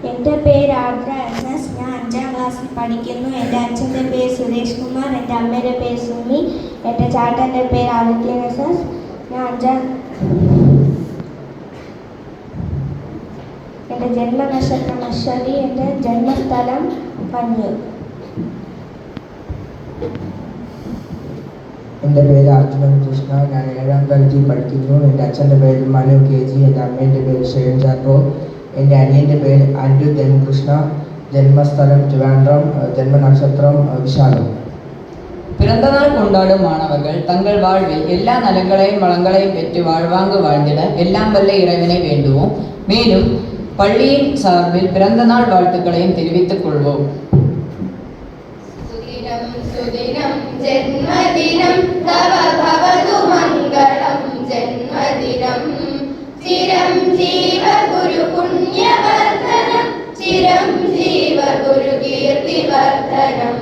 എൻ്റെ പേര് ആർദ്ര എസ്. ഞാൻ 5ാം ക്ലാസ്സിൽ പഠിക്കുന്നു. എൻ്റെ അച്ഛൻ്റെ പേര് സുരേഷ് കുമാർ. എൻ്റെ അമ്മയുടെ പേര് സുമി. എൻ്റെ ചാട്ടൻ്റെ പേര് ആദിത്യ എസ്. എൻ്റെ ജന്മനക്ഷത്രം അശ്വതി. എൻ്റെ ജന്മസ്ഥലം മഞ്ഞൂർ. എൻ്റെ പേര് അർജുനൻ കൃഷ്ണ. ഞാൻ 7ാം തലത്തിൽ പഠിക്കുന്നു. എൻ്റെ അച്ഛൻ്റെ പേര് മനു KG. എൻ്റെ അമ്മേൻ്റെ പേര് ഷെയ്ൻ ചാക്കോ. എൻ്റെ അനിയൻ്റെ പേര് അൻഡു ധൻകൃഷ്ണ. ജന്മസ്ഥലം ട്രിവാൻഡ്രം. ജന്മനക്ഷത്രം വിശാഖം. பிறந்தநாள் கொண்டாடும் மாணவர்கள் தங்கள் வாழ்வில் எல்லா நலங்களையும் வளங்களையும் பெற்று வாழ்வாங்கு வாழ்ந்திட எல்லாம் வல்ல இறைவனை வேண்டுவோம். மேலும் பள்ளியின் சார்பில் பிறந்த நாள் வாழ்த்துக்களையும் தெரிவித்துக் கொள்வோம். ജന്മദിനം തവ ഭവതു മംഗളം ജന്മദിനം ചിരം ജീവ ഗുരു പുണ്യവർദ്ധനം ചിരം ജീവ ഗുരു കീർത്തിവർദ്ധനം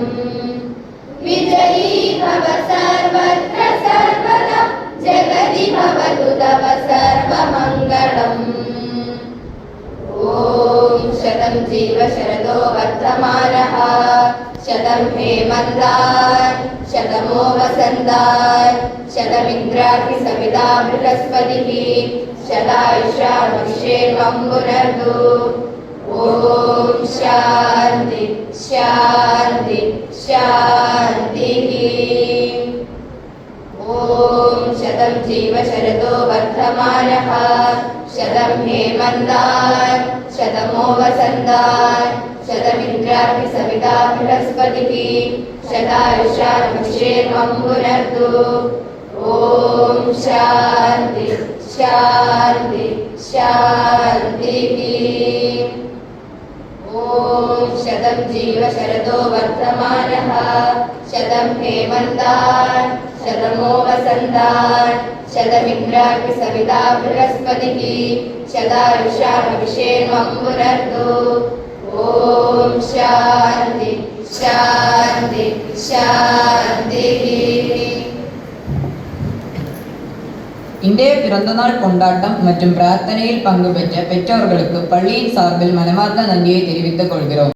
വിജയീ ഭവ സർവത്ര സർവദാ ജഗതി ഭവതു തവ സർവമംഗളം. ഓം ശതം ജീവ ശരദോ വർദ്ധമാനഃ ശതം ഹേമന്താൻ ശതമോ വസന്താൻ ശതമിന്ദ്രാഗ്നി സവിതാ ബൃഹസ്പതിഃ ശതായുഷാമഭിഷേകം പുനർദു. ഓം ശാന്തി ശാന്തി ശാന്തിഃ. ഓം ശതം ജീവ ശരദോ വർദ്ധമാനഃ ശതം ഹേമന്താൻ ശതമോ വസന്താൻ ശതമിന്ദ്രാഗ്നി സവിതാ ബൃഹസ്പതിഃ ശതായുഷാമഭിഷേകം പുനർദു. ഓം ശാന്തി ശാന്തി ശാന്തിഃ. ഓം ശതം ജീവ ശരദോ വർദ്ധമാനഃ ശതം ഹേമന്താൻ ശതമോ വസന്താൻ ശതമിന്ദ്രാഗ്നി സവിതാ ബൃഹസ്പതിഃ ശതായുഷാമഭിഷേകം പുനർദു. ഓം ശാന്തി ശാന്തി ശാന്തിഃ. இன்றைய பிறந்தநாள் கொண்டாட்டம் மற்றும் பிரார்த்தனையில் பங்கு பெற்ற பெற்றோர்களுக்கு பள்ளியின் சார்பில் மனமார்ந்த நன்றியை தெரிவித்துக் கொள்கிறோம்.